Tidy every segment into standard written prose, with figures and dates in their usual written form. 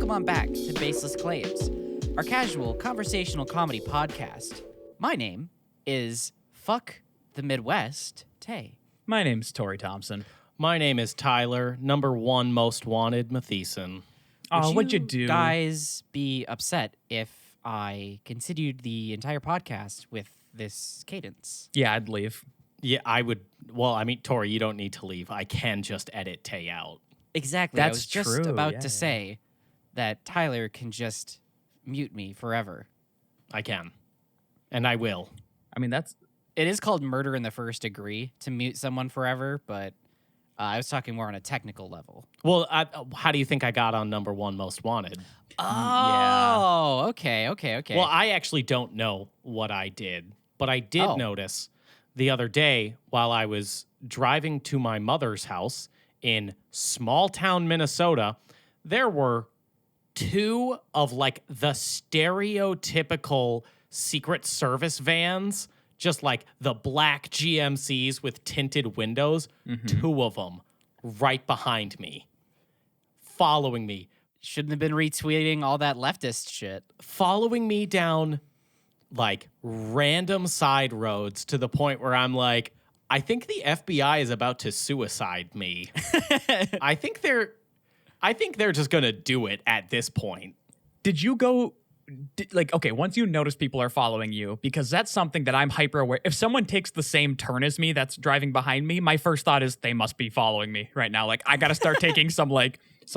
welcome on back to Baseless Claims, our casual conversational comedy podcast. My name is Fuck the Midwest, Tay. My name's Tori Thompson. My name is Tyler, number one most wanted Matheson. Oh, what'd you do? Guys be upset if I continued the entire podcast with this cadence? Yeah, I'd leave. Yeah, I would. Well, I mean, Tori, you don't need to leave. I can just edit Tay out. Exactly. That's I was just true, about yeah. to say that Tyler can just mute me forever. I can. And I will. I mean, that's... It is called murder in the first degree to mute someone forever, but I was talking more on a technical level. Well, how do you think I got on number one most wanted? Oh, okay. Well, I actually don't know what I did, but I did notice the other day while I was driving to my mother's house in small town Minnesota, there were two of like the stereotypical Secret Service vans, just like the black GMCs with tinted windows, two of them right behind me, following me. Shouldn't have been retweeting all that leftist shit. Following me down like random side roads to the point where I'm like, I think the FBI is about to suicide me. I think they're just going to do it at this point. Did you go... okay, once you notice people are following you, because that's something that I'm hyper aware. If someone takes the same turn as me that's driving behind me, my first thought is they must be following me right now. Like, I got to start taking some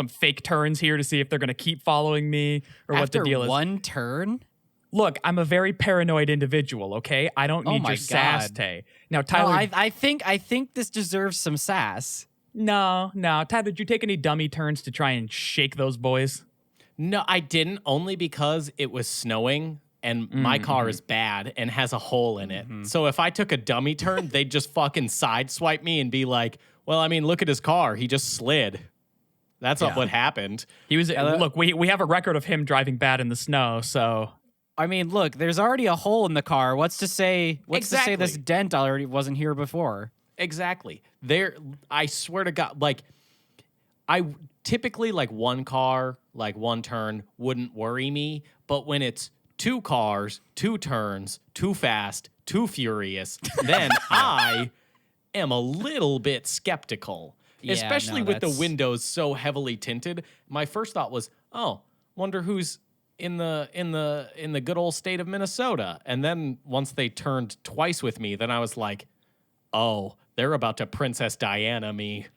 fake turns here to see if they're going to keep following me or what the deal is. After one turn? Look, I'm a very paranoid individual, okay? I don't need your sass, Tay. Now, Tyler... No, I think this deserves some sass. No. Tyler, did you take any dummy turns to try and shake those boys? No, I didn't, only because it was snowing and my car is bad and has a hole in it. So if I took a dummy turn, they'd just fucking sideswipe me and be like, well, I mean, look at his car. He just slid. That's not what happened. He was... Look, we have a record of him driving bad in the snow, so... I mean, look, there's already a hole in the car. What's to say Exactly. this dent already wasn't here before? Exactly. I swear to God, like, I typically, like, one car, like, one turn wouldn't worry me. But when it's two cars, two turns, too fast, too furious, then I am a little bit skeptical. Yeah, Especially no, with the that's- windows so heavily tinted. My first thought was, oh, wonder who's in the good old state of Minnesota. And then once they turned twice with me, then I was like, oh, they're about to Princess Diana me.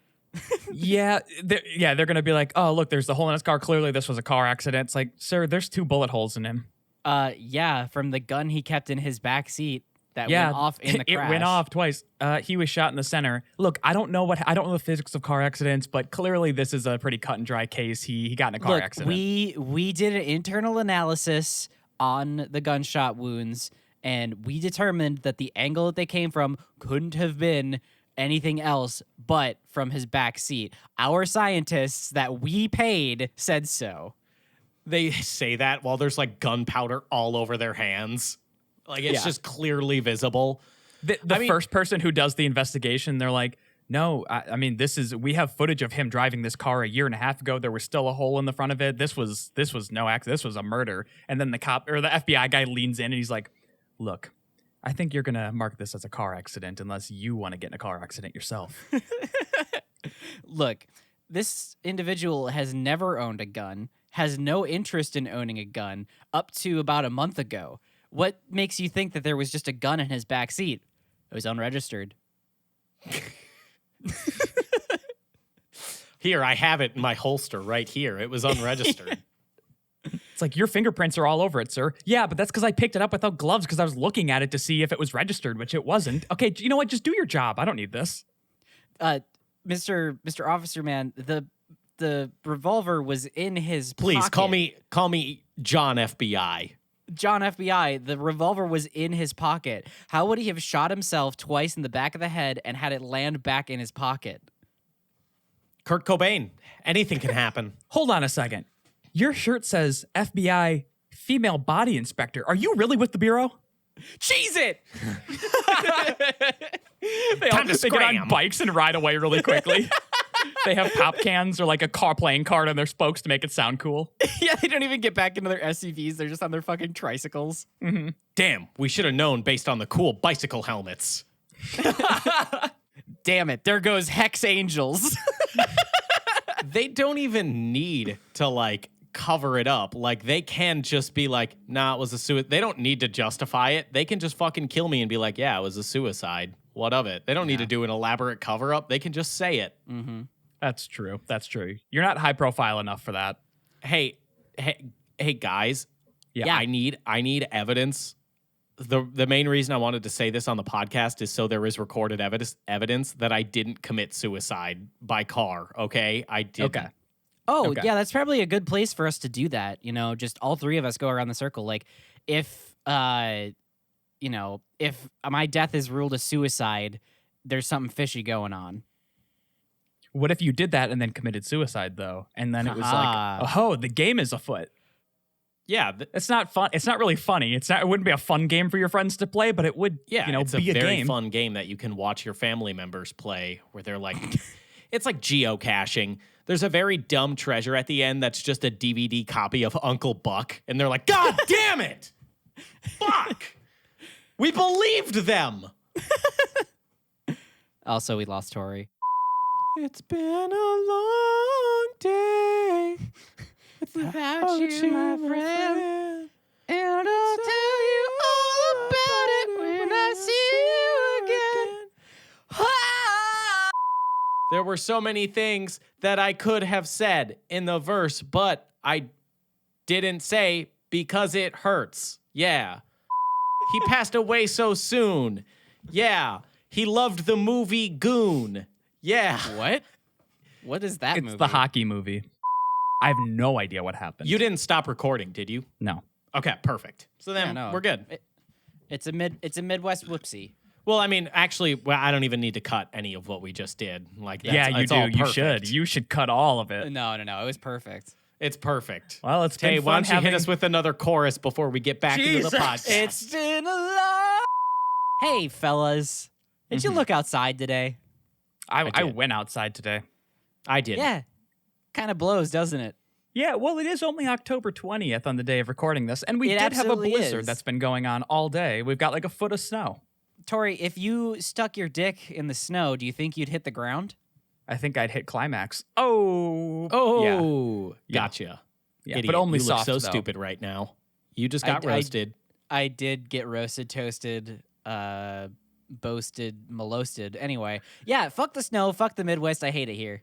Yeah, they're going to be like, oh, look, there's the hole in his car. Clearly, this was a car accident. It's like, sir, there's 2 bullet holes in him. Yeah, from the gun he kept in his back seat that went off in the crash. It went off twice. He was shot in the center. Look, I don't know the physics of car accidents, but clearly this is a pretty cut and dry case. He got in a car accident. We did an internal analysis on the gunshot wounds, and we determined that the angle that they came from couldn't have been anything else but from his back seat. Our scientists that we paid said so. They say that while there's like gunpowder all over their hands. Like, it's just clearly visible. The first person who does the investigation, they're like, no, I mean, we have footage of him driving this car a year and a half ago. There was still a hole in the front of it. This was no accident. This was a murder. And then the cop or the FBI guy leans in and he's like, look, I think you're going to mark this as a car accident unless you want to get in a car accident yourself. Look, this individual has never owned a gun, has no interest in owning a gun up to about a month ago. What makes you think that there was just a gun in his back seat? It was unregistered. Here, I have it in my holster right here. It was unregistered. It's like, your fingerprints are all over it, sir. Yeah, but that's because I picked it up without gloves because I was looking at it to see if it was registered, which it wasn't. Okay, you know what? Just do your job. I don't need this. Mr. Officer Man, the revolver was in his Please pocket. call me John FBI. John FBI, the revolver was in his pocket. How would he have shot himself twice in the back of the head and had it land back in his pocket? Kurt Cobain. Anything can happen. Hold on a second. Your shirt says FBI female body inspector. Are you really with the Bureau? Cheese it! They get on bikes and ride away really quickly. They have pop cans or like a car playing card on their spokes to make it sound cool. Yeah, they don't even get back into their SUVs. They're just on their fucking tricycles. Mm-hmm. Damn, we should have known based on the cool bicycle helmets. Damn it, there goes Hex Angels. They don't even need to like cover it up. Like they can just be like, nah, it was a suicide. They don't need to justify it. They can just fucking kill me and be like, yeah, it was a suicide. What of it? They don't need to do an elaborate cover up. They can just say it. Mm-hmm. That's true. That's true. You're not high profile enough for that. Hey, guys. Yeah. I need evidence. The main reason I wanted to say this on the podcast is so there is recorded evidence that I didn't commit suicide by car. Okay, I didn't. Okay. Oh, Okay. yeah, that's probably a good place for us to do that. You know, just all three of us go around the circle. Like, if if my death is ruled a suicide, there's something fishy going on. What if you did that and then committed suicide though? And then it was Ah. like, oh, the game is afoot. Yeah, It's not fun. It's not really funny. It wouldn't be a fun game for your friends to play, but it would, it's be a a very game. fun game that you can watch your family members play where they're like, it's like geocaching. There's a very dumb treasure at the end that's just a DVD copy of Uncle Buck. And they're like, God damn it! Fuck! We believed them! Also, we lost Tori. It's been a long day Without you, my friend. And I'll tell you all about it when I see you again. Ah! There were so many things that I could have said in the verse, but I didn't say because it hurts. Yeah. He passed away so soon. Yeah. He loved the movie Goon. Yeah. What? What is that It's movie? the hockey movie. I have no idea what happened. You didn't stop recording, did you? No. Okay, perfect. So then Yeah, no. we're good. It's a Midwest whoopsie. Well, I mean, actually, I don't even need to cut any of what we just did. Like, Yeah, you it's all do. You perfect. should. You should cut all of it. No. It was perfect. It's perfect. Well, it's been Hey, fun why don't you hit having- us with another chorus before we get back into Jesus. the podcast? It's been a long. Hey, fellas. Did you look outside today? I did. went outside today. I did. Yeah. Kind of blows, doesn't it? Yeah, well, it is only October 20th on the day of recording this, and we It did have a absolutely blizzard is. that's been going on all day. We've got like a foot of snow. Tori, if you stuck your dick in the snow, do you think you'd hit the ground? I think I'd hit climax. Oh. Oh, Yeah. gotcha. Yeah, Idiot. but only you soft, look so though. stupid right now. You just got I- roasted. I did get roasted, toasted, boasted, molested. Anyway, yeah, fuck the snow, fuck the Midwest. I hate it here.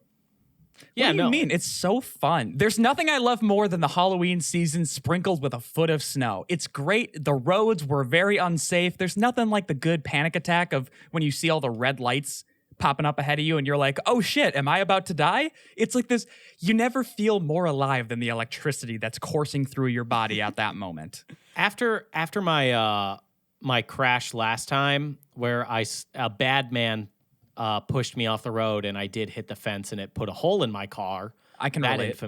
What do you mean? It's so fun. There's nothing I love more than the Halloween season sprinkled with a foot of snow. It's great. The roads were very unsafe. There's nothing like the good panic attack of when you see all the red lights popping up ahead of you and you're like, oh shit, am I about to die? It's like this, you never feel more alive than the electricity that's coursing through your body at that moment. After my my crash last time, where a bad man pushed me off the road and I did hit the fence and it put a hole in my car. I can that relate.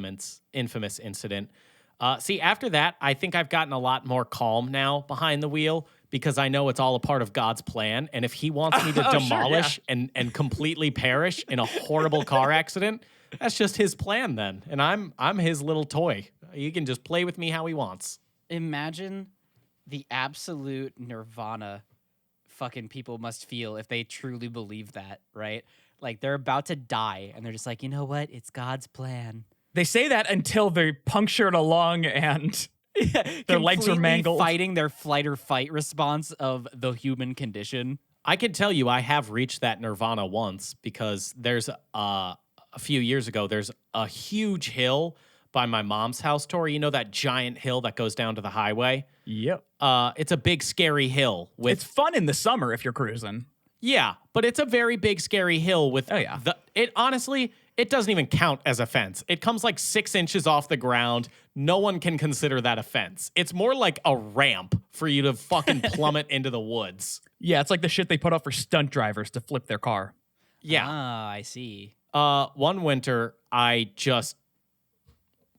infamous incident. See, after that, I think I've gotten a lot more calm now behind the wheel because I know it's all a part of God's plan. And if he wants me to Oh, sure, demolish and completely perish in a horrible car accident, that's just his plan then. And I'm his little toy. He can just play with me how he wants. Imagine the absolute nirvana fucking people must feel if they truly believe that, right? Like they're about to die and they're just like, you know what? It's God's plan. They say that until they're punctured a lung and their legs are Completely mangled. fighting their flight or fight response of the human condition. I can tell you I have reached that nirvana once because there's a few years ago, there's a huge hill by my mom's house, Tori. You know that giant hill that goes down to the highway? Yep. It's a big, scary hill with It's fun in the summer if you're cruising. yeah, but it's a very big, scary hill with Oh, yeah. it honestly, it doesn't even count as a fence. It comes like 6 inches off the ground. No one can consider that a fence. It's more like a ramp for you to fucking plummet into the woods. Yeah, it's like the shit they put up for stunt drivers to flip their car. Yeah. Ah, I see. One winter, I just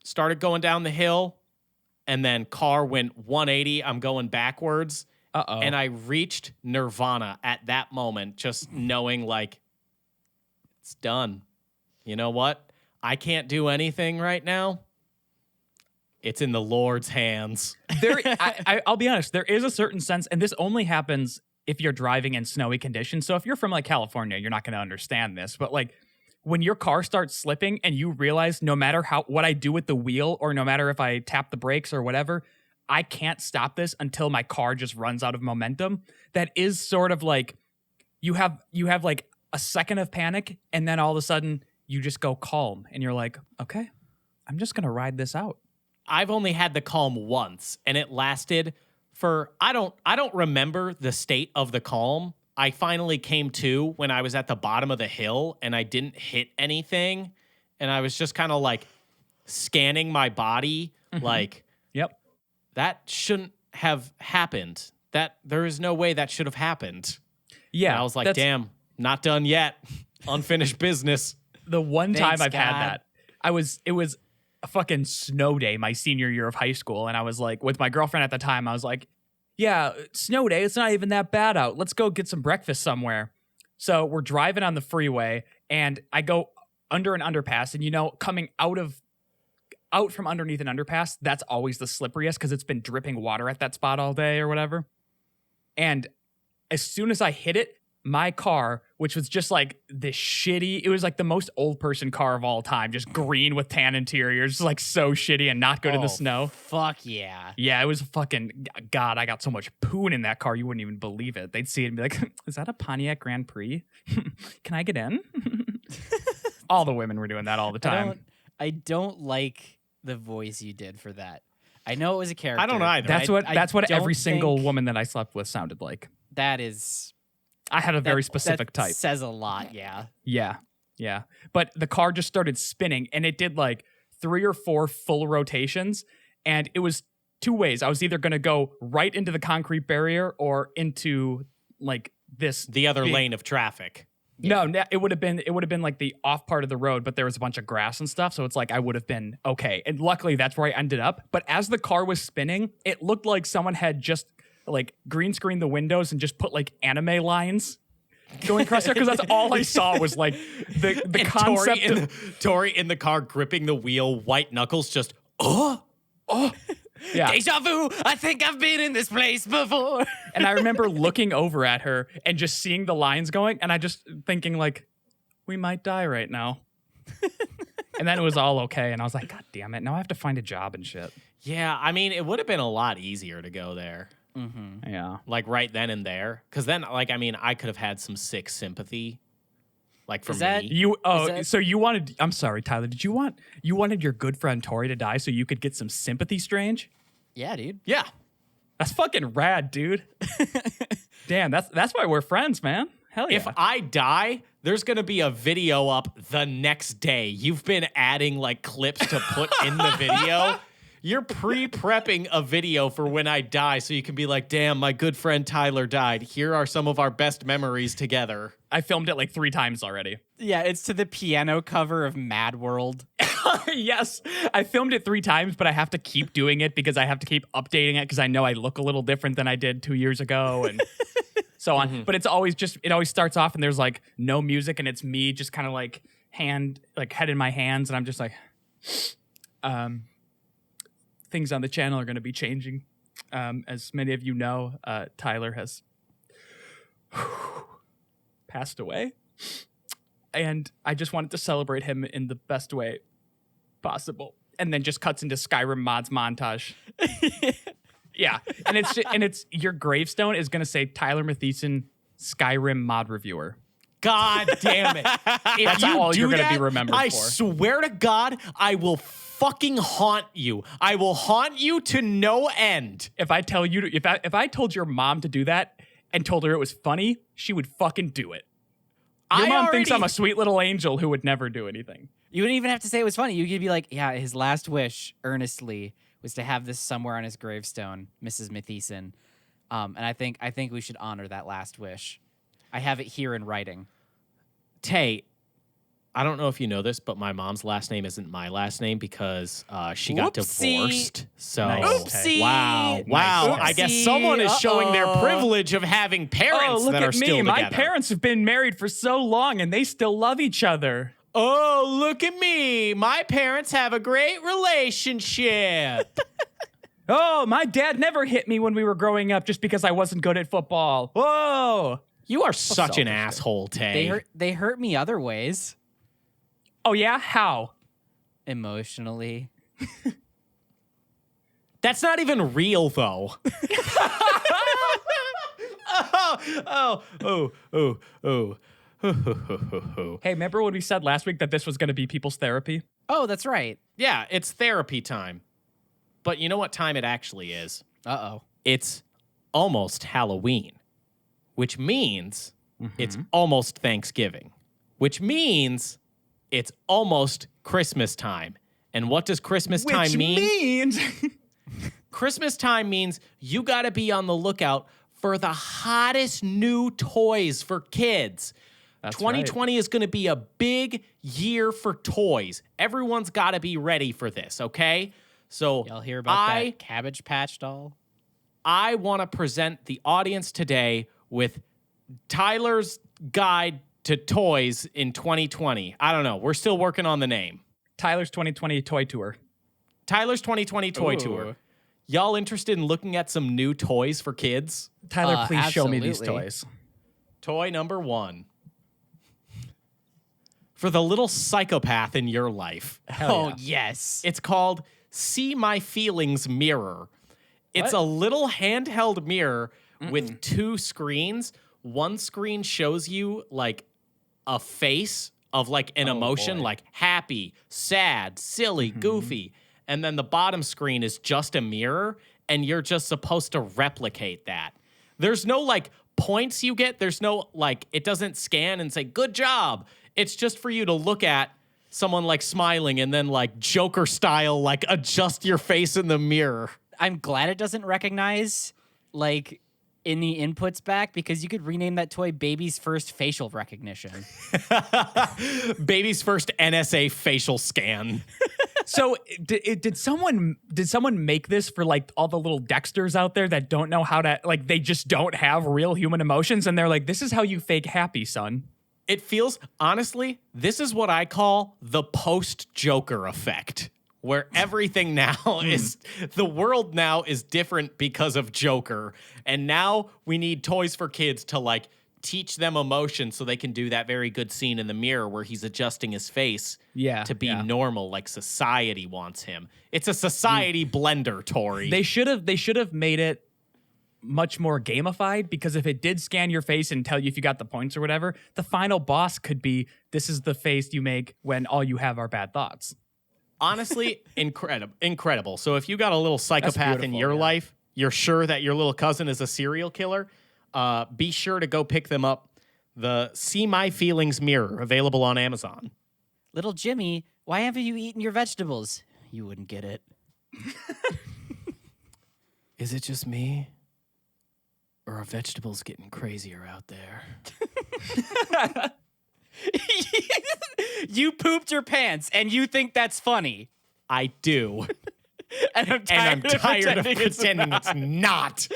started going down the hill, and then car went 180. I'm going backwards. Uh-oh. And I reached nirvana at that moment, just knowing like it's done. you know what? I can't do anything right now. It's in the Lord's hands. I'll be honest, there is a certain sense, and this only happens if you're driving in snowy conditions. So if you're from like California, you're not going to understand this, but like when your car starts slipping and you realize no matter what I do with the wheel, or no matter if I tap the brakes or whatever, I can't stop this until my car just runs out of momentum. That is sort of like you have like a second of panic, and then all of a sudden you just go calm and you're like, okay, I'm just going to ride this out. I've only had the calm once, and it lasted for I don't remember the state of the calm. I finally came to when I was at the bottom of the hill and I didn't hit anything, and I was just kind of like scanning my body like, yep, that shouldn't have happened. That there is no way that should have happened. Yeah, and I was like, damn, not done yet. Unfinished business. The one time Thanks, I've had God. that, it was a fucking snow day my senior year of high school, and I was like, with my girlfriend at the time, I was like, yeah, snow day, it's not even that bad out. Let's go get some breakfast somewhere. So we're driving on the freeway, and I go under an underpass, and coming out from underneath an underpass, that's always the slipperiest because it's been dripping water at that spot all day or whatever. And as soon as I hit it, my car, which was just like this shitty, it was like the most old person car of all time, just green with tan interiors, just like so shitty and not good in the snow. Fuck yeah. Yeah, it was fucking, God, I got so much poon in that car, you wouldn't even believe it. They'd see it and be like, is that a Pontiac Grand Prix? Can I get in? All the women were doing that all the time. I don't like the voice you did for that. I know it was a character. I don't either. That's what every don't single think woman that I slept with sounded like. That is... I had a very specific that type. Says a lot, yeah. Yeah. But the car just started spinning, and it did like 3 or 4 full rotations, and it was 2 ways. I was either going to go right into the concrete barrier or into like the other lane of traffic. No, it would have been like the off part of the road, but there was a bunch of grass and stuff, so it's like I would have been okay. And luckily that's where I ended up. But as the car was spinning, it looked like someone had just like green screen the windows and just put like anime lines going across there, because that's all I saw was like the concept. Tori in the car gripping the wheel, white knuckles, just yeah. Deja vu! I think I've been in this place before. And I remember looking over at her and just seeing the lines going, and I just thinking like, we might die right now. And then it was all okay, and I was like, God damn it! Now I have to find a job and shit. Yeah, I mean, it would have been a lot easier to go there. Mm-hmm. Yeah. Like right then and there. Because then, like, I mean, I could have had some sick sympathy. Like for me. So you wanted, I'm sorry, Tyler, you wanted your good friend Tori to die so you could get some sympathy, Strange? Yeah, dude. Yeah. That's fucking rad, dude. Damn, that's why we're friends, man. Hell yeah. If I die, there's going to be a video up the next day. You've been adding like clips to put in the video. You're pre-prepping a video for when I die so you can be like, damn, my good friend Tyler died. Here are some of our best memories together. I filmed it like 3 times already. Yeah, it's to the piano cover of Mad World. Yes, I filmed it 3 times, but I have to keep doing it because I have to keep updating it because I know I look a little different than I did 2 years ago and so on. Mm-hmm. But it always starts off and there's like no music and it's me just kind of like head in my hands and I'm just like, things on the channel are going to be changing. As many of you know, Tyler has passed away. And I just wanted to celebrate him in the best way possible. And then just cuts into Skyrim mods montage. Yeah. And it's your gravestone is going to say Tyler Mathieson, Skyrim mod reviewer. God damn it. That's all you're going to be remembered for. I swear to God, I will fucking haunt you. I will haunt you to no end. If I tell you, if I told your mom to do that and told her it was funny, she would fucking do it. Your mom thinks I'm a sweet little angel who would never do anything. You wouldn't even have to say it was funny. You could be like, yeah, his last wish, earnestly, was to have this somewhere on his gravestone, Mrs. Mathieson. And I think we should honor that last wish. I have it here in writing. Tay, I don't know if you know this, but my mom's last name isn't my last name because she got divorced. So, Oopsie. Wow. Oopsie. I guess someone is showing their privilege of having parents look that at are still me. together. My parents have been married for so long and they still love each other. Oh, look at me. My parents have a great relationship. Oh, my dad never hit me when we were growing up just because I wasn't good at football. Whoa. You are such an selfish. asshole, Tay. They hurt me other ways. Oh, yeah? How? Emotionally. That's not even real, though. Oh. Hey, remember when we said last week that this was going to be people's therapy? Oh, that's right. Yeah, it's therapy time. But you know what time it actually is? Uh-oh. It's almost Halloween, which means it's almost Thanksgiving, which means it's almost Christmas time. And what does Christmas time mean? Means Christmas time means you got to be on the lookout for the hottest new toys for kids. That's 2020 is going to be a big year for toys. Everyone's got to be ready for this, okay? So Y'all hear about that Cabbage Patch doll? I want to present the audience today with Tyler's guide to toys in 2020. I don't know. We're still working on the name. Tyler's 2020 toy tour. Tyler's 2020 toy tour. Y'all interested in looking at some new toys for kids? Tyler, please show me these absolutely. toys. Toy number 1. For the little psychopath in your life. Oh, yes. It's called See My Feelings Mirror. It's a little handheld mirror with 2 screens. One screen shows you like a face of like an emotion, boy. like happy, sad, silly, goofy. And then the bottom screen is just a mirror, and you're just supposed to replicate that. There's no like points you get. There's no like, it doesn't scan and say, good job. It's just for you to look at someone like smiling and then like Joker style, like adjust your face in the mirror. I'm glad it doesn't recognize, like, in the inputs back, because you could rename that toy Baby's First Facial Recognition. Baby's first NSA facial scan. So did someone make this for like all the little Dexters out there that don't know how to, like, they just don't have real human emotions, and they're like, this is how you fake happy, son. It feels, honestly, this is what I call the post-Joker effect, where everything now is, the world now is different because of Joker, and now we need toys for kids to, like, teach them emotion so they can do that very good scene in the mirror where he's adjusting his face to be normal, like society wants him. It's a society blender, Tori. They should have made it much more gamified, because if it did scan your face and tell you if you got the points or whatever, the final boss could be, this is the face you make when all you have are bad thoughts. Honestly, incredible. So if you got a little psychopath in your life, you're sure that your little cousin is a serial killer, be sure to go pick them up. The See My Feelings mirror, available on Amazon. Little Jimmy, why haven't you eaten your vegetables? You wouldn't get it. Is it just me? Or are vegetables getting crazier out there? You pooped your pants, and you think that's funny. I do. And I'm And I'm tired of pretending it's it's not.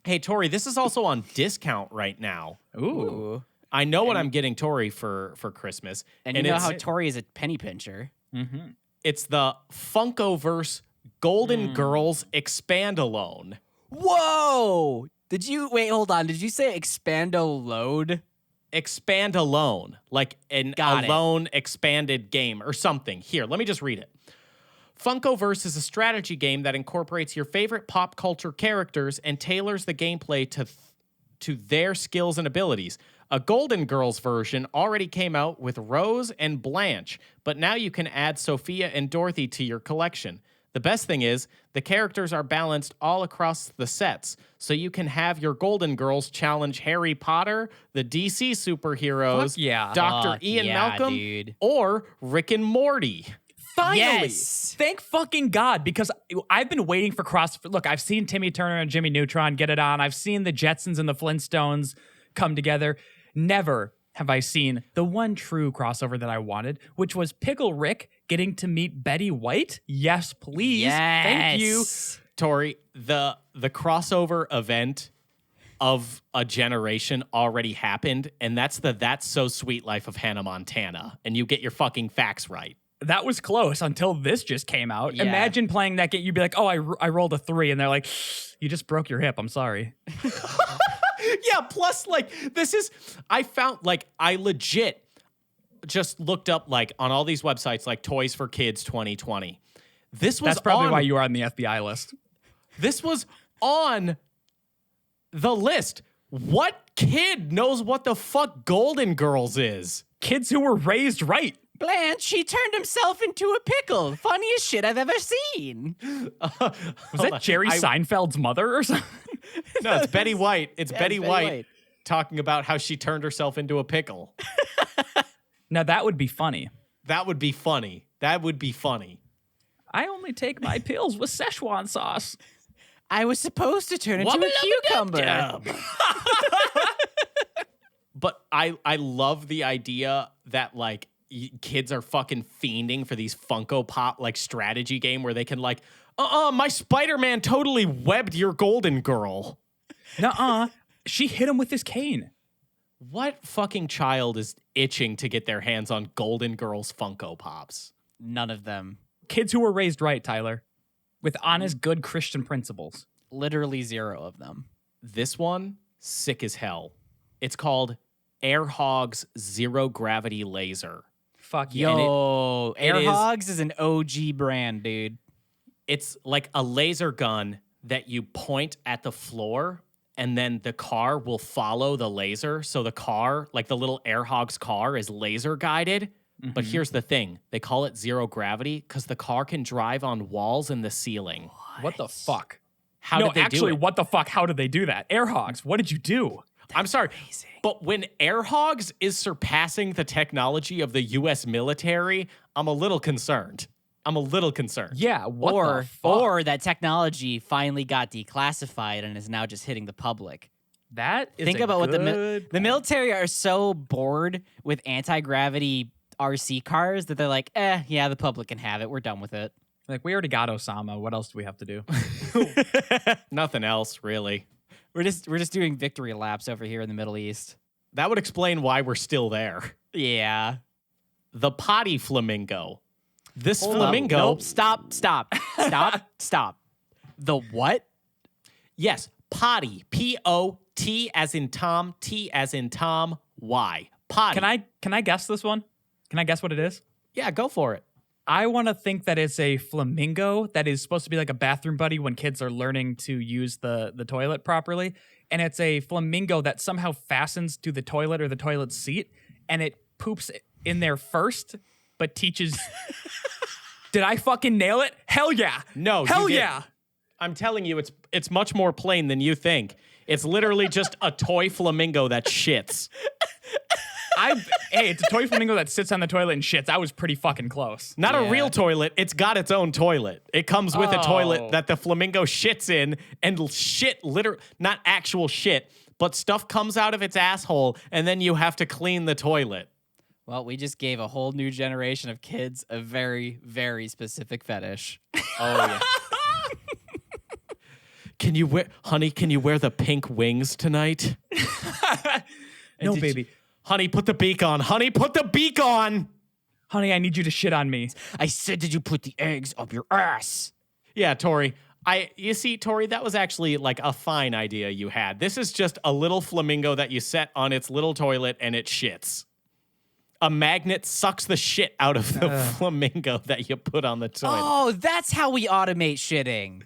Hey, Tori, this is also on discount right now. Ooh. I know what I'm getting Tori for Christmas. And you know how Tori is a penny pincher. It's the Funkoverse Golden Girls Expand-A-Lone. Whoa! Wait, hold on. Did you say expando load? Expand-A-Lone, like an alone expanded game or something. Here, let me just read it. Funkoverse is a strategy game that incorporates your favorite pop culture characters and tailors the gameplay to their skills and abilities. A Golden Girls version already came out with Rose and Blanche, but now you can add Sophia and Dorothy to your collection. The best thing is, the characters are balanced all across the sets, so you can have your Golden Girls challenge Harry Potter, the DC superheroes, Fuck yeah. Dr. Ian Malcolm, dude. or Rick and Morty. Finally! Yes. Thank fucking God, because I've been waiting for Look, I've seen Timmy Turner and Jimmy Neutron get it on. I've seen the Jetsons and the Flintstones come together. Never have I seen the one true crossover that I wanted, which was Pickle Rick getting to meet Betty White. Yes, please. Yes. Thank you. Tori, the crossover event of a generation already happened, and that's the That's So Sweet Life of Hannah Montana, and you get your fucking facts right. That was close until this just came out. Yeah. Imagine playing that game. You'd be like, oh, I rolled a 3. And they're like, you just broke your hip. I'm sorry. Yeah, plus, like, I legit just looked up, like, on all these websites, like, Toys for Kids 2020. That's probably why you are on the FBI list. This was on the list. What kid knows what the fuck Golden Girls is? Kids who were raised right. Blanche, he turned himself into a pickle. Funniest shit I've ever seen. Was that Jerry Seinfeld's mother or something? No, it's Betty White. It's Yeah, Betty Betty White White. talking about how she turned herself into a pickle. Now, that would be funny. That would be funny. That would be funny. I only take my pills with Szechuan sauce. I was supposed to turn into a cucumber. But I love the idea that, like, kids are fucking fiending for these Funko Pop, like, strategy game where they can, like, my Spiderman totally webbed your Golden Girl. Nuh-uh. She hit him with his cane. What fucking child is itching to get their hands on Golden Girls Funko Pops? None of them. Kids who were raised right, Tyler. With honest, good Christian principles. Literally 0 of them. This one, sick as hell. It's called Air Hogs Zero Gravity Laser. Fuck yeah. Yo, it Air is- Hogs is an OG brand, dude. It's like a laser gun that you point at the floor, and then the car will follow the laser. So the car, like the little Air Hogs car, is laser guided. But here's the thing. They call it zero gravity because the car can drive on walls in the ceiling. What the fuck? How no, did they actually, do it? what the fuck? How did they do that? Air Hogs, what did you do? I'm sorry, but when Air Hogs is surpassing the technology of the U.S. military, I'm a little concerned. Yeah, what the fuck? Or that technology finally got declassified and is now just hitting the public. That is Think a about what the good military are so bored with anti-gravity RC cars that they're like, yeah, the public can have it. We're done with it. Like, we already got Osama. What else do we have to do? Nothing else, really. We're just doing victory laps over here in the Middle East. That would explain why we're still there. Yeah. The Potty Flamingo. This Hold flamingo. up. Nope. Stop. The what? Yes, potty. P-O-T as in Tom, T as in Tom, Y. Potty. Can I guess this one? Can I guess what it is? Yeah, go for it. I want to think that it's a flamingo that is supposed to be like a bathroom buddy when kids are learning to use the toilet properly. And it's a flamingo that somehow fastens to the toilet or the toilet seat, and it poops in there first, but teaches... Did I fucking nail it? Hell yeah. No, Hell you yeah. didn't. I'm telling you, it's much more plain than you think. It's literally just a toy flamingo that shits. Hey, it's a toy flamingo that sits on the toilet and shits. I was pretty fucking close. Not a real toilet. It's got its own toilet. It comes with a toilet that the flamingo shits in, and shit, not actual shit, but stuff comes out of its asshole, and then you have to clean the toilet. Well, we just gave a whole new generation of kids a very, very specific fetish. Oh, yeah. Can you wear the pink wings tonight? No, baby. Honey, put the beak on. Honey, put the beak on. Honey, I need you to shit on me. I said, did you put the eggs up your ass? Yeah, Tori. You see, Tori, that was actually like a fine idea you had. This is just a little flamingo that you set on its little toilet and it shits. A magnet sucks the shit out of the flamingo that you put on the toilet. Oh, that's how we automate shitting.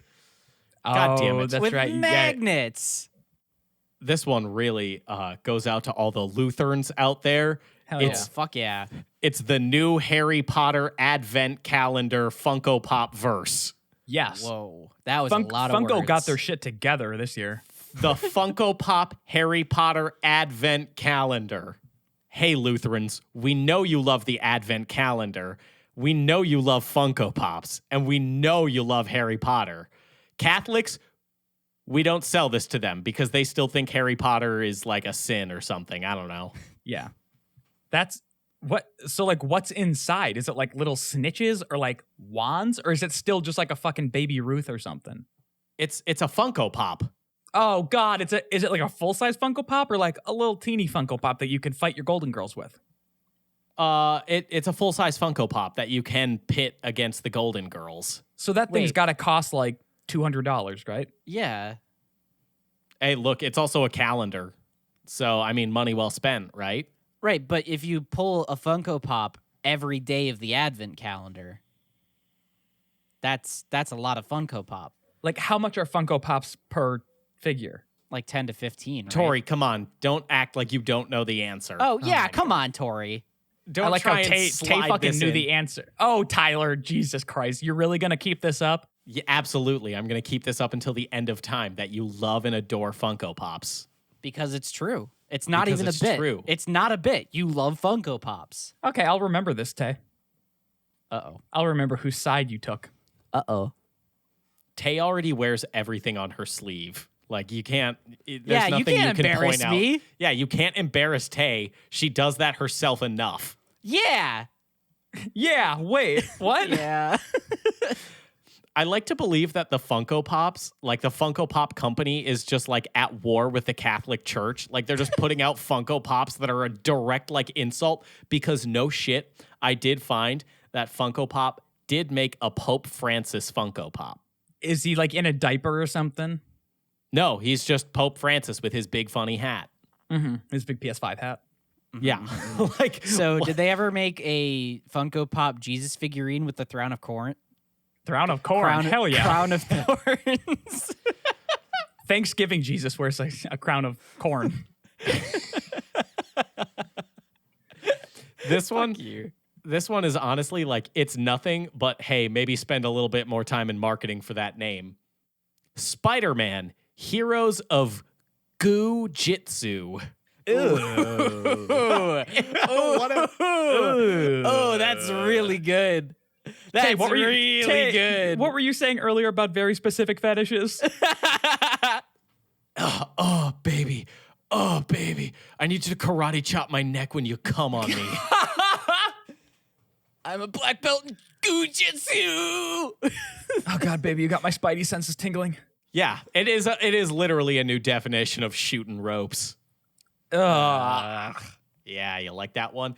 God damn it. That's with right. magnets. This one really goes out to all the Lutherans out there. Hell It's Fuck yeah. It's the new Harry Potter Advent Calendar Funko Pop verse. Yes. Whoa. That was a lot of Funko words. got their shit together this year. The Funko Pop Harry Potter Advent Calendar. Hey, Lutherans, we know you love the Advent Calendar. We know you love Funko Pops. And we know you love Harry Potter. Catholics, we don't sell this to them because they still think Harry Potter is like a sin or something. I don't know. Yeah. That's what. So, like, what's inside? Is it like little snitches or like wands? Or is it still just like a fucking Baby Ruth or something? It's a Funko Pop. Oh God, is it like a full size Funko Pop or like a little teeny Funko Pop that you can fight your Golden Girls with? It's a full size Funko Pop that you can pit against the Golden Girls. So that thing's Wait. got to cost like $200, right? Yeah. Hey, look, it's also a calendar. So, I mean, money well spent, right? Right, but if you pull a Funko Pop every day of the Advent calendar, that's a lot of Funko Pop. Like, how much are Funko Pops per figure? Like 10 to 15, right? Tori, come on. Don't act like you don't know the answer. Oh, yeah, come on, Tori. Don't I like try how and Tay slide fucking this knew in. the answer. Oh, Tyler, Jesus Christ. You're really going to keep this up? Yeah, absolutely. I'm going to keep this up until the end of time that you love and adore Funko Pops. Because it's true. It's not Because even a it's bit. true. It's not a bit. You love Funko Pops. Okay, I'll remember this, Tay. Uh-oh. I'll remember whose side you took. Uh-oh. Tay already wears everything on her sleeve. Like, you can't... There's Yeah, you nothing can't you can embarrass point me. out. Yeah, you can't embarrass Tay. She does that herself enough. Yeah. Yeah, wait, what? Yeah. I like to believe that the Funko Pops, like the Funko Pop company, is just like at war with the Catholic Church. Like they're just putting out Funko Pops that are a direct like insult because no shit, I did find that Funko Pop did make a Pope Francis Funko Pop. Is he like in a diaper or something? No, he's just Pope Francis with his big funny hat. Mm-hmm. His big PS5 hat. Yeah. Like So did they ever make a Funko Pop Jesus figurine with the Throne of Corn? Crown of corn. Hell yeah. Crown of Thorns. Thanksgiving Jesus wears a crown of corn. This one is honestly like it's nothing but hey, maybe spend a little bit more time in marketing for that name. Spiderman, Heroes of Goo-Jitsu. Oh, that's really good. That's Tay, what were you, really Tay, good. What were you saying earlier about very specific fetishes? Oh, baby. Oh, baby. I need you to karate chop my neck when you come on me. I'm a black belt in Goo-Jitsu. Oh God, baby, you got my spidey senses tingling. Yeah, it is literally a new definition of shooting ropes. Ugh. Yeah, you like that one?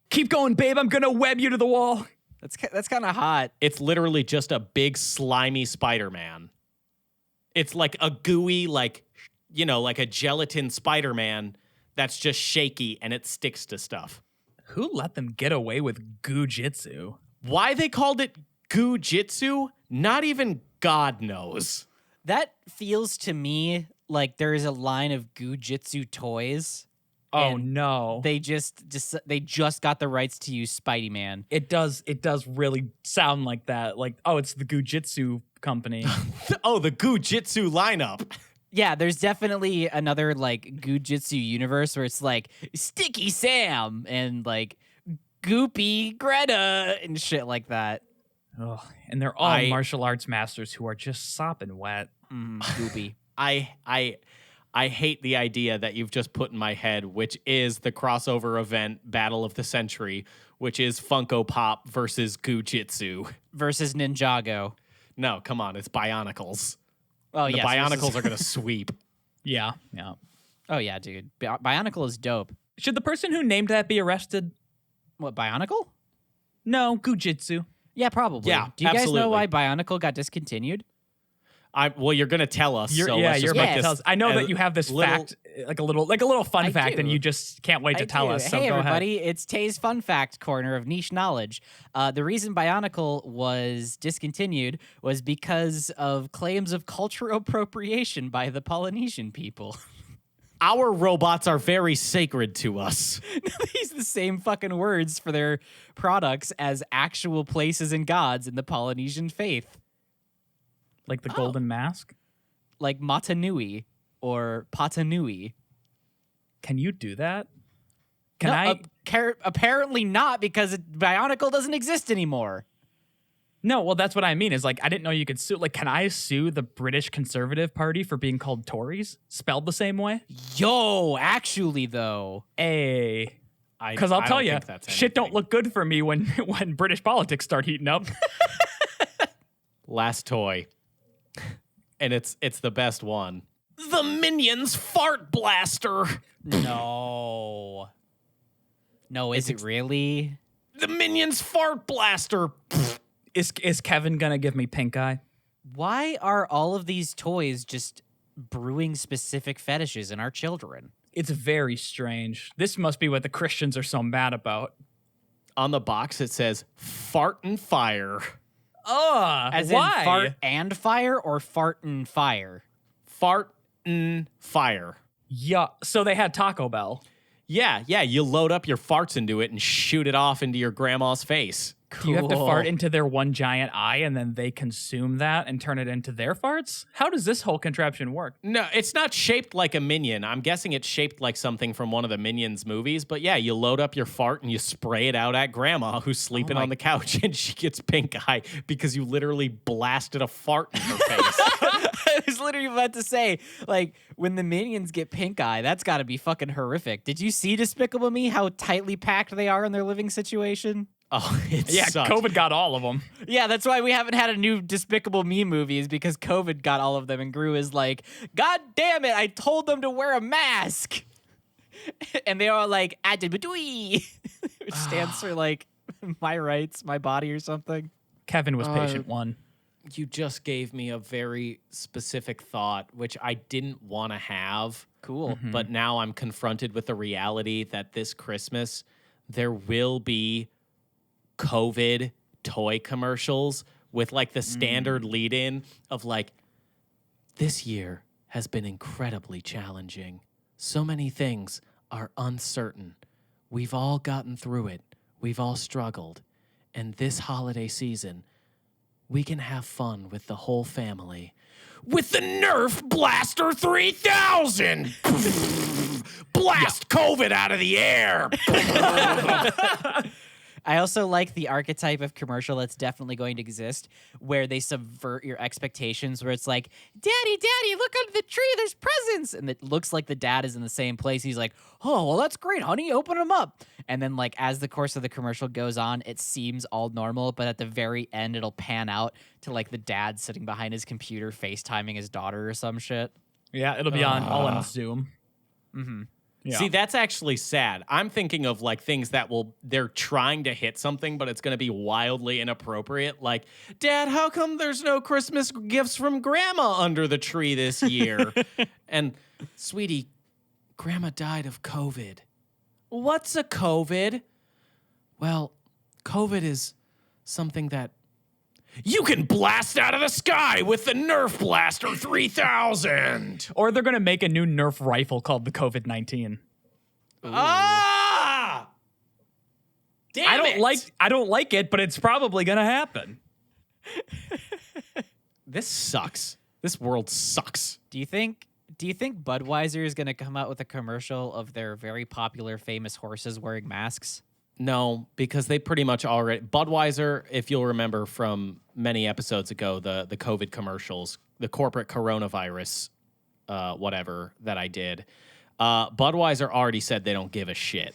Keep going, babe. I'm gonna web you to the wall. That's kind of hot. It's literally just a big slimy Spider-Man. It's like a gooey, like, you know, like a gelatin Spider-Man that's just shaky and it sticks to stuff. Who let them get away with Goo-Jitsu? Why they called it Goo-Jitsu? Not even God knows. That feels to me like there is a line of Goo-Jitsu toys. Oh and no. They just got the rights to use Spidey Man. It does really sound like that. Like, oh, it's the Goo-Jitsu company. Oh, the Goo-Jitsu lineup. Yeah, there's definitely another like Goo-Jitsu universe where it's like Sticky Sam and like Goopy Greta and shit like that. Ugh. And they're all martial arts masters who are just sopping wet. Goopy. I hate the idea that you've just put in my head, which is the crossover event Battle of the Century, which is Funko Pop versus Goo-Jitsu. Versus Ninjago. No, come on, it's Bionicles. Oh, The yes, Bionicles are going to sweep. Yeah, yeah. Oh, yeah, dude. Bionicle is dope. Should the person who named that be arrested? What, Bionicle? No, Goo-Jitsu. Yeah, probably. Yeah, Do you guys know absolutely. why Bionicle got discontinued? Well, you're going to tell us. You're let's just about make to this tell us. I know a that you have this little- fact, like a little fun I fact, and do. you just can't wait to tell us. So hey, go everybody. It's Tay's Fun Fact Corner of Niche Knowledge. The reason Bionicle was discontinued was because of claims of cultural appropriation by the Polynesian people. Our robots are very sacred to us. They use the same fucking words for their products as actual places and gods in the Polynesian faith, Like the Golden Mask. like Matanui or Patanui. Can you do that? No, Can I? Apparently not, because Bionicle doesn't exist anymore. No, well, that's what I mean. Is like I didn't know you could sue. Like, can I sue the British Conservative Party for being called Tories, spelled the same way? Yo, actually, though. Hey, I- because I'll I tell don't you, think that's shit don't anything. look good for me when when British politics start heating up. Last toy. and it's the best one. The Minions Fart Blaster. No. No, is it really? The Minions Fart Blaster. Is Kevin gonna give me pink eye? Why are all of these toys just brewing specific fetishes in our children? It's very strange. This must be what the Christians are so mad about. On the box, it says Fart and Fire. As why? in fart and fire or fart and fire? Fart and Fire. Yeah, so they had Taco Bell. Yeah, you load up your farts into it and shoot it off into your grandma's face. Do you have to Cool. fart into their one giant eye and then they consume that and turn it into their farts? How does this whole contraption work? No, it's not shaped like a minion. I'm guessing it's shaped like something from one of the Minions movies. But yeah, you load up your fart and you spray it out at grandma who's sleeping on the couch and she gets pink eye because you literally blasted a fart in her face. I was literally about to say, like, when the minions get pink eye, that's got to be fucking horrific. Did you see Despicable Me, how tightly packed they are in their living situation? Oh, it Yeah, sucks. COVID got all of them. Yeah, that's why we haven't had a new Despicable Me movie, is because COVID got all of them, and Gru is like, God damn it, I told them to wear a mask. And they are like, Adibadui, which stands for like, my rights, my body or something. Kevin was patient one. You just gave me a very specific thought, which I didn't want to have. Cool. But now I'm confronted with the reality that this Christmas, there will be COVID toy commercials with like the standard lead in of like, this year has been incredibly challenging. So many things are uncertain. We've all gotten through it. We've all struggled. And this holiday season, we can have fun with the whole family with the Nerf Blaster 3000. Blast COVID out of the air. I also like the archetype of commercial that's definitely going to exist where they subvert your expectations, where it's like, Daddy, look under the tree, there's presents. And it looks like the dad is in the same place. He's like, oh, well, that's great, honey, open them up. And then like as the course of the commercial goes on, it seems all normal, but at the very end, it'll pan out to like the dad sitting behind his computer FaceTiming his daughter or some shit. Yeah, it'll be all on Zoom. Mm-hmm. Yeah. See, that's actually sad. I'm thinking of like things that they're trying to hit something, but it's going to be wildly inappropriate. Like, Dad, how come there's no Christmas gifts from Grandma under the tree this year? And, sweetie, Grandma died of COVID. What's a COVID? Well, COVID is something that you can blast out of the sky with the Nerf Blaster 3000. Or they're going to make a new Nerf rifle called the COVID-19. Ah! Damn I don't like it, but it's probably going to happen. This sucks. This world sucks. Do you think Budweiser is going to come out with a commercial of their very popular famous horses wearing masks? No, because they pretty much already Budweiser, if you'll remember from many episodes ago, the COVID commercials, the corporate coronavirus, whatever that I did. Budweiser already said they don't give a shit.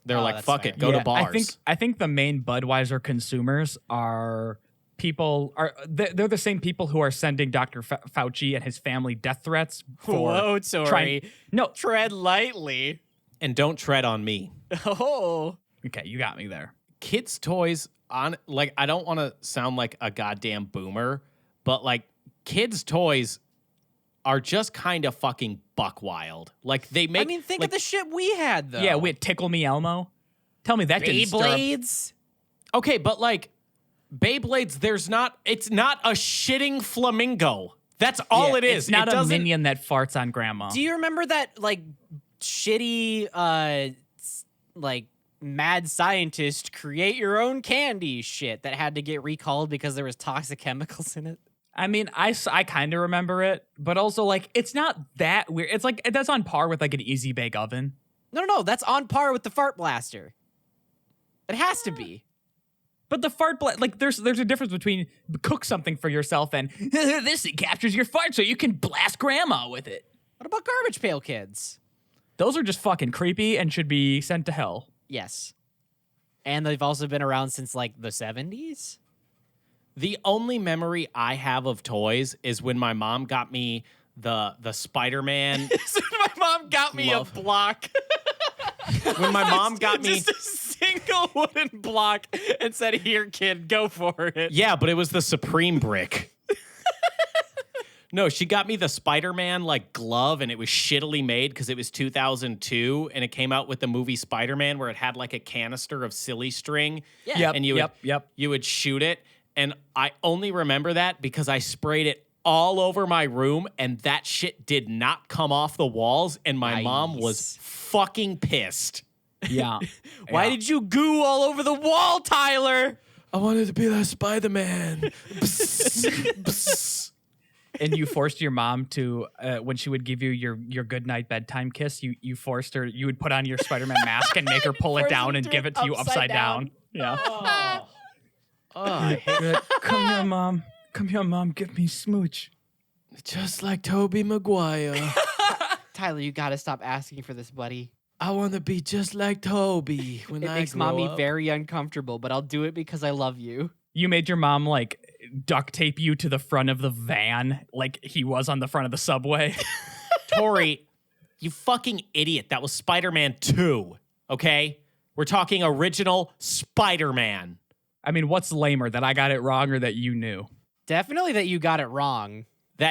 They're like, that's fuck fair. it, go to bars. I think the main Budweiser consumers are they're the same people who are sending Dr. Fauci and his family death threats for Whoa, sorry. No, Tread lightly. And don't tread on me. Oh. okay, you got me there. Kids' toys on like I don't want to sound like a goddamn boomer, but like kids' toys are just kind of fucking buck wild. Like they make. I mean, think like, of the shit we had though. Yeah, we had Tickle Me Elmo. Tell me that didn't stir up. Beyblades. Okay, but like Beyblades, it's not a shitting flamingo. That's all it is. It's not it a doesn't- minion that farts on grandma. Do you remember that like shitty like mad scientist create your own candy shit that had to get recalled because there was toxic chemicals in it? I mean, I kind of remember it, but also like it's not that weird. It's like that's on par with like an easy bake oven. No, that's on par with the fart blaster. It has to be. But the fart like there's a difference between cook something for yourself and this thing captures your fart so you can blast grandma with it. What about Garbage Pail Kids? Those are just fucking creepy and should be sent to hell. Yes. And they've also been around since like the 70s. The only memory I have of toys is when my mom got me the Spiderman. My mom got me a block. When my mom got me just a single wooden block and said, "Here, kid, go for it." Yeah, but it was the Supreme brick. No, she got me the Spider-Man like glove, and it was shittily made because it was 2002, and it came out with the movie Spider-Man where it had like a canister of silly string. Yeah. Yep, And you would shoot it, and I only remember that because I sprayed it all over my room, and that shit did not come off the walls, and my mom was fucking pissed. Yeah. Why did you goo all over the wall, Tyler? I wanted to be that Spider-Man. And you forced your mom to, when she would give you your good night bedtime kiss, you forced her, you would put on your Spider-Man mask and make her pull it down and give it to you upside down. Yeah. Oh, Come here, mom. Come here, mom. Give me smooch. just like Tobey Maguire. Tyler, you gotta stop asking for this, buddy. I want to be just like Toby when It I makes grow mommy up. very uncomfortable, but I'll do it because I love you. You made your mom like duct tape you to the front of the van like he was on the front of the subway. Tori, you fucking idiot. That was Spider-Man 2, okay? We're talking original Spider-Man. I mean, what's lamer, that I got it wrong or that you knew? Definitely that you got it wrong.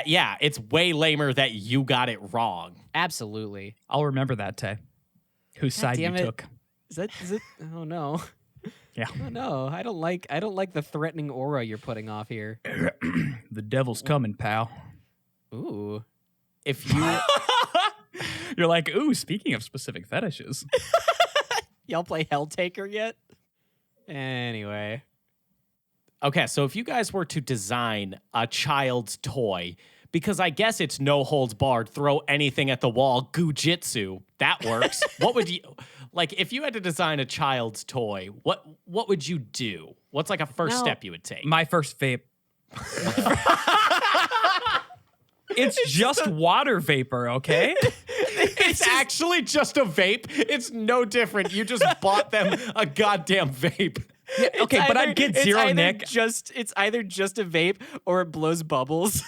Yeah, it's way lamer that you got it wrong. Absolutely. I'll remember that, Tay. Whose God side you damn it. took. Is it? Oh no. Yeah. Oh no. I don't like the threatening aura you're putting off here. The devil's coming, pal. Ooh. If you... You're like, ooh, speaking of specific fetishes. Y'all play Helltaker yet? Anyway. Okay, so if you guys were to design a child's toy, because I guess it's no holds barred, throw anything at the wall, Goo-Jitsu, that works. What would you, like, if you had to design a child's toy, what would you do? What's like a first No. step you would take? My first vape. It's just water vapor, okay? It's actually just a vape. It's no different. You just bought them a goddamn vape. Okay, but I'd get zero, Nick. It's either just a vape or it blows bubbles.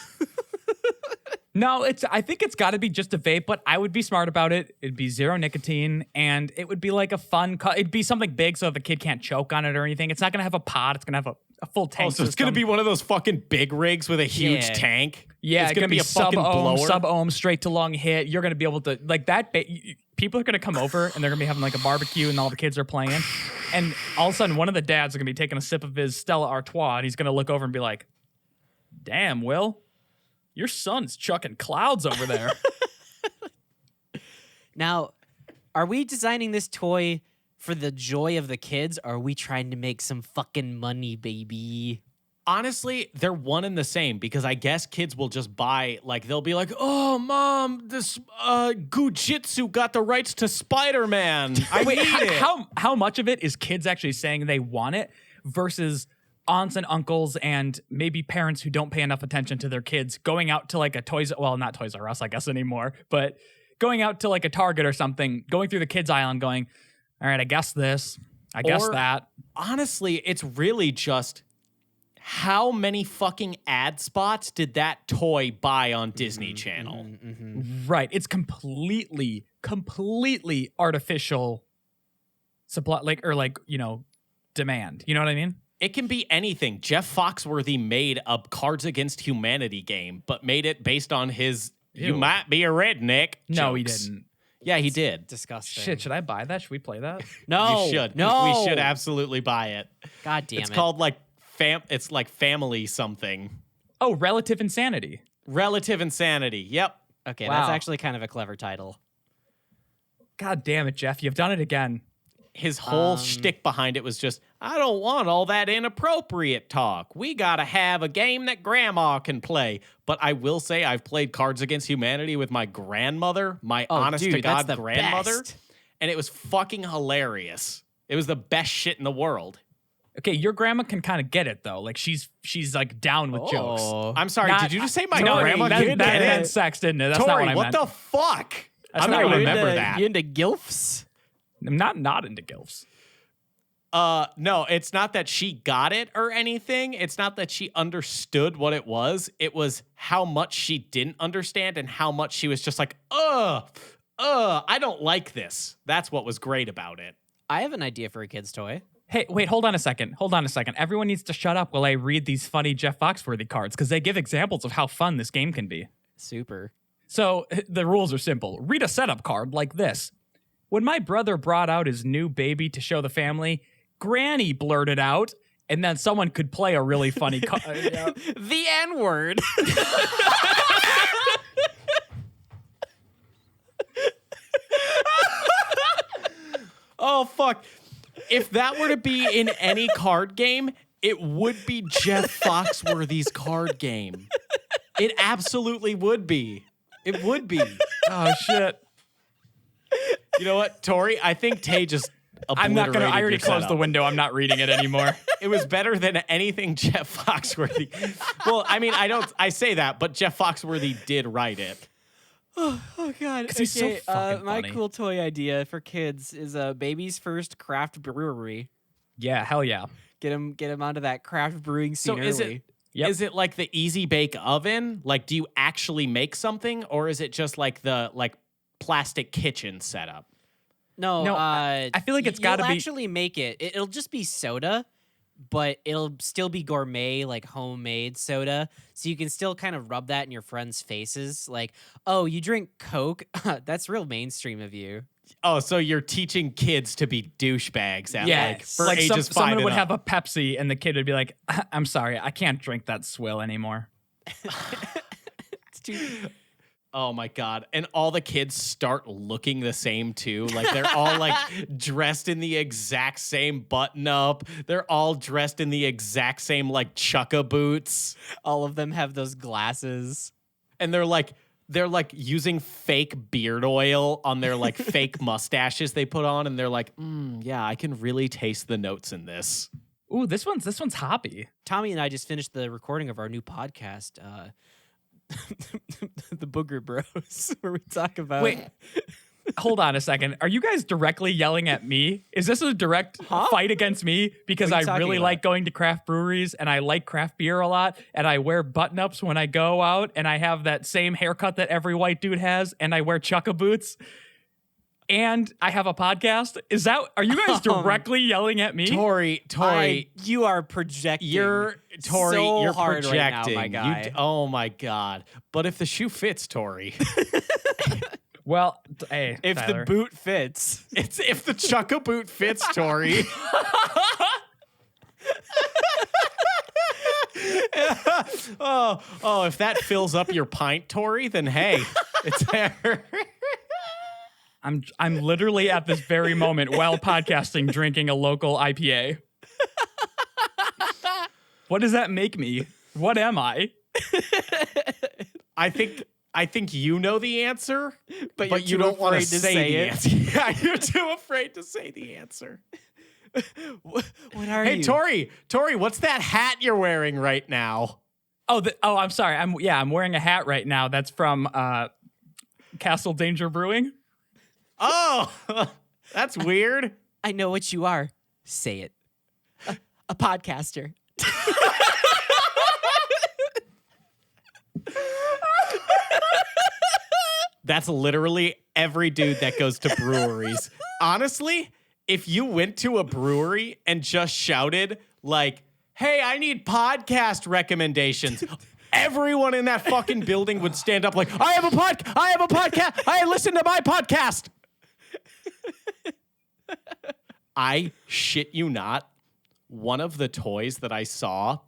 No, I think it's got to be just a vape, but I would be smart about it. It'd be zero nicotine, and it would be like a fun... It'd be something big so the kid can't choke on it or anything. It's not going to have a pod. It's going to have a full tank So it's going to be one of those fucking big rigs with a huge Yeah. tank. Yeah, it's going to be a fucking blower. sub-ohm, straight to lung hit. You're going to be able to... Like that... People are going to come over, and they're going to be having like a barbecue, and all the kids are playing. And all of a sudden, one of the dads are going to be taking a sip of his Stella Artois, and he's going to look over and be like, damn, Will, your son's chucking clouds over there. Now, are we designing this toy for the joy of the kids, or are we trying to make some fucking money, baby? Honestly, they're one and the same because I guess kids will just buy, like, they'll be like, oh, mom, this Goo-Jitsu got the rights to Spider-Man. I Wait, need it. how much of it is kids actually saying they want it versus aunts and uncles and maybe parents who don't pay enough attention to their kids going out to like a not Toys R Us, I guess anymore, but going out to like a Target or something, going through the kids aisle and going, all right, I guess this, I guess Or- that. Honestly, it's really just how many fucking ad spots did that toy buy on Disney Channel? Right. It's completely artificial supply, demand. You know what I mean? It can be anything. Jeff Foxworthy made a Cards Against Humanity game, but made it based on his "you Ew. might be a redneck" No, he jokes. didn't. Yeah, he did. Disgusting. Shit, should I buy that? Should we play that? No. You should. No. We should absolutely buy it. God damn It's it. called like it's like Family something. Oh, Relative Insanity. Relative Insanity. Yep. Okay, Wow. that's actually kind of a clever title. God damn it, Jeff. You've done it again. His whole shtick behind it was just, I don't want all that inappropriate talk. We gotta have a game that grandma can play. But I will say I've played Cards Against Humanity with my grandmother, my honest to dude, that's God the grandmother. best. And it was fucking hilarious. It was the best shit in the world. Okay, your grandma can kind of get it though. Like she's like down with jokes. Oh. I'm sorry, Not- did you just say my No, grandma that, can that get meant it? sex, didn't it? That's not Tori, what I what meant. the fuck? That's I'm not gonna what I remember meant. that. You into gilfs? I'm not into gilfs. No, it's not that she got it or anything. It's not that she understood what it was. It was how much she didn't understand and how much she was just like, I don't like this. That's what was great about it. I have an idea for a kid's toy. Hey, wait, hold on a second. Everyone needs to shut up while I read these funny Jeff Foxworthy cards because they give examples of how fun this game can be. Super. So the rules are simple. Read a setup card like this. When my brother brought out his new baby to show the family, Granny blurted out, and then someone could play a really funny card. The N-word. Oh, fuck. If that were to be in any card game, it would be Jeff Foxworthy's card game. It absolutely would be. It would be. Oh, shit. You know what, Tori? I think Tay just I'm not going to. I already closed the setup. window. I'm not reading it anymore. It was better than anything Jeff Foxworthy. Well, I mean, I say that, but Jeff Foxworthy did write it. Oh God! Because he's so fucking my funny. cool toy idea for kids is a baby's first craft brewery. Yeah, hell yeah. Get him onto that craft brewing scene So early. is it like the easy bake oven? Like, do you actually make something, or is it just like the plastic kitchen setup? No, I feel like it's gotta be- actually make it. It'll just be soda, but it'll still be gourmet, like homemade soda. So you can still kind of rub that in your friends' faces. Like, oh, you drink Coke? That's real mainstream of you. Oh, so you're teaching kids to be douchebags at Yes. for like ages 5 someone and would up. have a Pepsi, and the kid would be like, "I'm sorry, I can't drink that swill anymore." It's too. Oh my God. And all the kids start looking the same too. Like they're all like dressed in the exact same button up. They're all dressed in the exact same like chukka boots. All of them have those glasses. And they're like using fake beard oil on their like fake mustaches they put on. And they're like, yeah, I can really taste the notes in this. Ooh, this one's hoppy. Tommy and I just finished the recording of our new podcast, The Booger Bros, where we talk about. Wait, hold on a second. Are you guys directly yelling at me? Is this a direct fight against me? Because What are I you talking really about? like going to craft breweries and I like craft beer a lot and I wear button-ups when I go out and I have that same haircut that every white dude has and I wear chukka boots and I have a podcast. Are you guys directly yelling at me? Tori, You are projecting. you're so hard projecting. right now, my guy. Oh my God. But if the shoe fits, Tori. Well, hey, If Tyler. the boot fits. It's if the chukka boot fits, Tori. oh, if that fills up your pint, Tori, then hey, it's there. I'm literally at this very moment while podcasting drinking a local IPA. What does that make me? What am I? I think you know the answer, but you too don't want to afraid to say say the it. answer. Yeah, you're too afraid to say the answer. What are Hey, you? Tori, what's that hat you're wearing right now? Oh, I'm sorry. I'm wearing a hat right now. That's from Castle Danger Brewing. Oh, that's weird. I know what you are. Say it. A podcaster. That's literally every dude that goes to breweries. Honestly, if you went to a brewery and just shouted like, "Hey, I need podcast recommendations," everyone in that fucking building would stand up like, I have a podcast. I listen to my podcast. I shit you not. One of the toys that I saw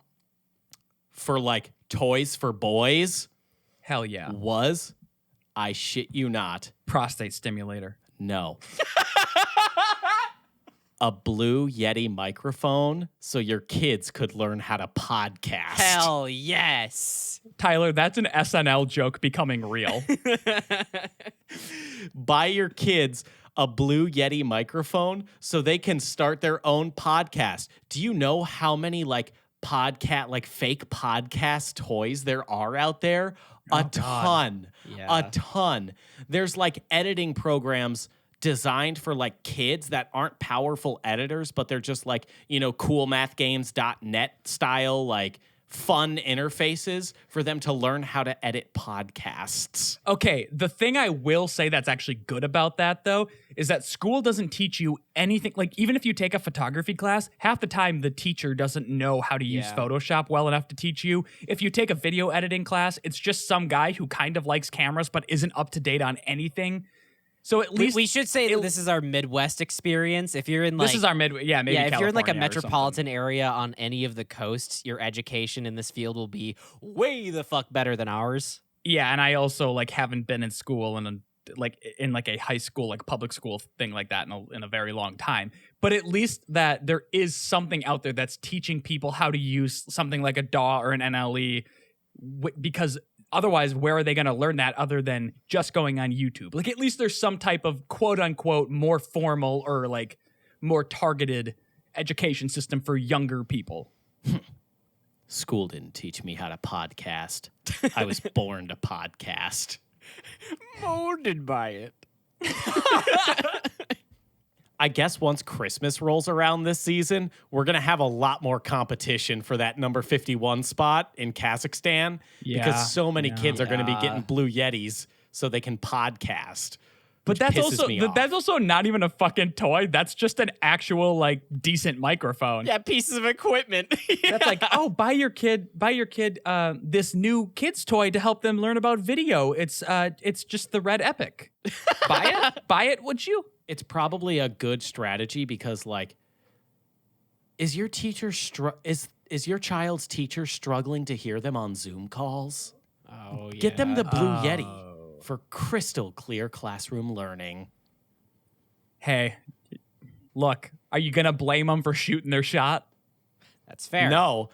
for like toys for boys Hell yeah. was, I shit you not, Prostate stimulator. no. A blue Yeti microphone so your kids could learn how to podcast. Hell yes. Tyler, that's an SNL joke becoming real. Buy your kids a blue Yeti microphone so they can start their own podcast. Do you know how many fake podcast toys there are out there? A ton. Yeah. A ton. There's like editing programs designed for like kids that aren't powerful editors, but they're just like, coolmathgames.net style, like fun interfaces for them to learn how to edit podcasts. Okay, the thing I will say that's actually good about that, though, is that school doesn't teach you anything. Like, even if you take a photography class, half the time the teacher doesn't know how to use Photoshop well enough to teach you. If you take a video editing class, it's just some guy who kind of likes cameras but isn't up to date on anything. So at least we should say that this is our Midwest experience. If you're in like this is our maybe if you're in like a California or metropolitan area on any of the coasts, your education in this field will be way the fuck better than ours. Yeah, and I also like haven't been in school in a high school, like public school thing like that in a very long time. But at least that there is something out there that's teaching people how to use something like a DAW or an NLE, because otherwise, where are they going to learn that other than just going on YouTube? Like, at least there's some type of quote unquote more formal or like more targeted education system for younger people. School didn't teach me how to podcast. I was born to podcast. Molded by it. I guess once Christmas rolls around this season, we're going to have a lot more competition for that number 51 spot in Kazakhstan because so many kids are going to be getting Blue Yetis so they can podcast. But that's also not even a fucking toy. That's just an actual like decent microphone. Yeah, pieces of equipment. That's like, oh, buy your kid this new kids toy to help them learn about video. It's just the Red Epic. Buy it, would you? It's probably a good strategy because like, is your child's teacher struggling to hear them on Zoom calls? Oh yeah. Get them the Blue Yeti for crystal clear classroom learning. Hey, look, are you going to blame them for shooting their shot? That's fair. No,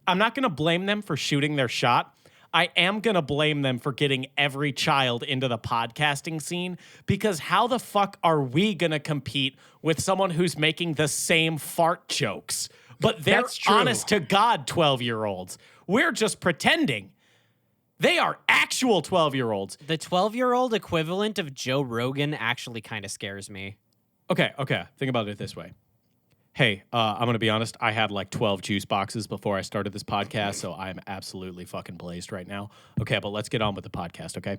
I'm not going to blame them for shooting their shot. I am going to blame them for getting every child into the podcasting scene, because how the fuck are we going to compete with someone who's making the same fart jokes? But they're honest to God 12-year-olds. We're just pretending. They are actual 12-year-olds. The 12-year-old equivalent of Joe Rogan actually kind of scares me. Okay. Think about it this way. Hey, I'm going to be honest. I had like 12 juice boxes before I started this podcast, so I'm absolutely fucking blazed right now. Okay, but let's get on with the podcast, okay?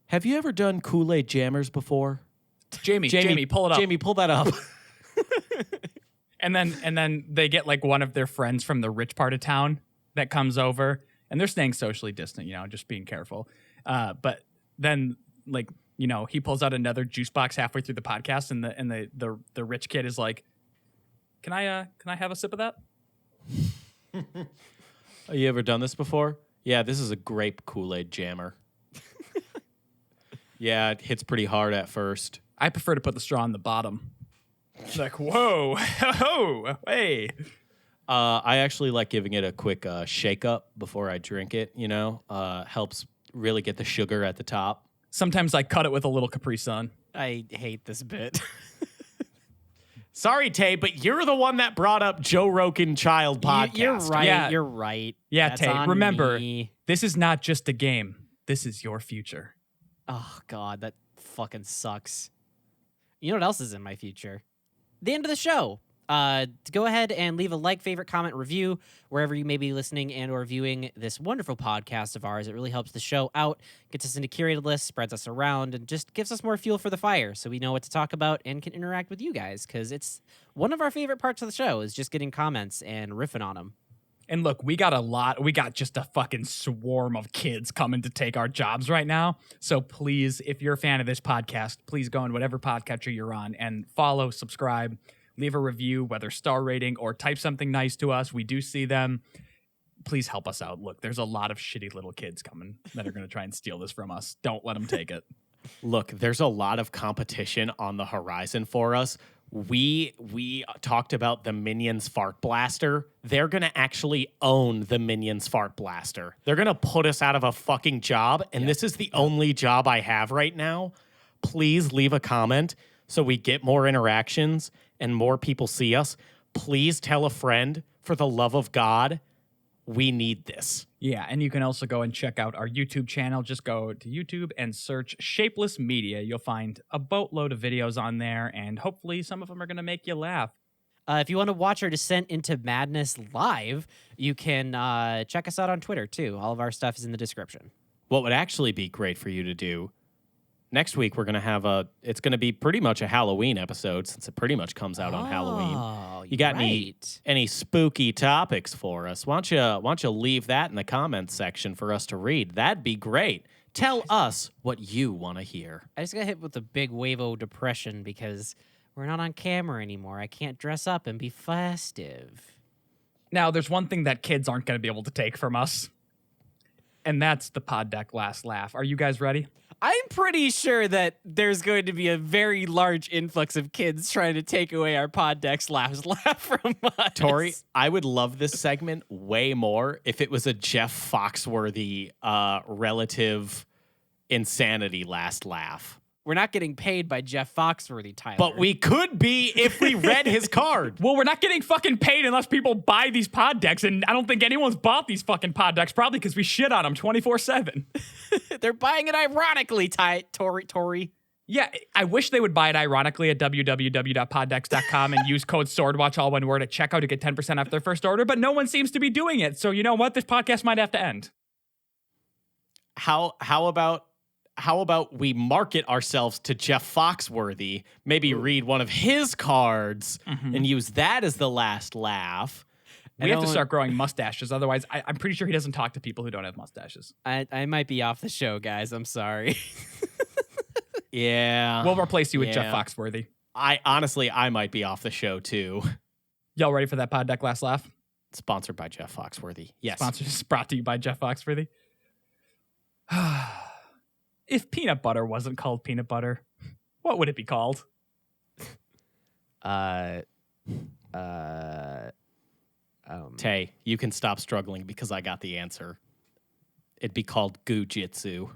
Have you ever done Kool-Aid jammers before? Jamie, pull it up. Jamie, pull that up. And then they get like one of their friends from the rich part of town that comes over, and they're staying socially distant, just being careful. But then like, he pulls out another juice box halfway through the podcast, and the rich kid is like, "Can I have a sip of that?" You ever done this before? Yeah, this is a grape Kool-Aid jammer. Yeah, it hits pretty hard at first. I prefer to put the straw on the bottom. It's like, whoa, hey. I actually like giving it a quick shake up before I drink it. Helps really get the sugar at the top. Sometimes I cut it with a little Capri Sun. I hate this bit. Sorry, Tay, but you're the one that brought up Joe Rogan Child Podcast. You're right. Yeah. You're right. Yeah, That's Tay, on remember, me. This is not just a game. This is your future. Oh, God, that fucking sucks. You know what else is in my future? The end of the show. Go ahead and leave a like, favorite, comment, review wherever you may be listening and or viewing this wonderful podcast of ours. It really helps the show out, gets us into curated lists, spreads us around, and just gives us more fuel for the fire so we know what to talk about and can interact with you guys, because it's one of our favorite parts of the show is just getting comments and riffing on them. And look, we got just a fucking swarm of kids coming to take our jobs right now. So please, if you're a fan of this podcast, please go on whatever podcatcher you're on and follow, subscribe, leave a review, whether star rating or type something nice to us. We do see them. Please help us out. Look, there's a lot of shitty little kids coming that are going to try and steal this from us. Don't let them take it. Look, there's a lot of competition on the horizon for us. We talked about the Minions Fart Blaster. They're going to actually own the Minions Fart Blaster. They're going to put us out of a fucking job, and this is the only job I have right now. Please leave a comment so we get more interactions and more people see us. Please tell a friend, for the love of God. We need this. Yeah, and you can also go and check out our YouTube channel. Just go to YouTube and search Shapeless Media. You'll find a boatload of videos on there, and hopefully some of them are going to make you laugh. If you want to watch our descent into madness live, you can check us out on Twitter, too. All of our stuff is in the description. What would actually be great for you to do, next week we're going to have it's going to be pretty much a Halloween episode since it pretty much comes out on Halloween. You got any spooky topics for us? Why don't you leave that in the comments section for us to read? That'd be great. Tell us what you want to hear. I just got hit with a big wave of depression because we're not on camera anymore. I can't dress up and be festive. Now, there's one thing that kids aren't going to be able to take from us, and that's the pod deck last laugh. Are you guys ready? I'm pretty sure that there's going to be a very large influx of kids trying to take away our pod deck's last laugh from us. Tori, I would love this segment way more if it was a Jeff Foxworthy relative insanity last laugh. We're not getting paid by Jeff Foxworthy, Tyler. But we could be if we read his card. Well, we're not getting fucking paid unless people buy these pod decks, and I don't think anyone's bought these fucking pod decks, probably because we shit on them 24/7. They're buying it ironically, Tori. Yeah, I wish they would buy it ironically at www.poddecks.com and use code SWORDWATCH, all one word, at checkout to get 10% off their first order, but no one seems to be doing it. So you know what? This podcast might have to end. How about we market ourselves to Jeff Foxworthy, maybe read one of his cards and use that as the last laugh. We have to start growing mustaches. Otherwise, I'm pretty sure he doesn't talk to people who don't have mustaches. I might be off the show, guys. I'm sorry. Yeah. We'll replace you with Jeff Foxworthy. I might be off the show too. Y'all ready for that pod deck last laugh? Sponsored by Jeff Foxworthy. Yes. Brought to you by Jeff Foxworthy. If peanut butter wasn't called peanut butter, what would it be called? Tay, you can stop struggling because I got the answer. It'd be called Goo-Jitsu.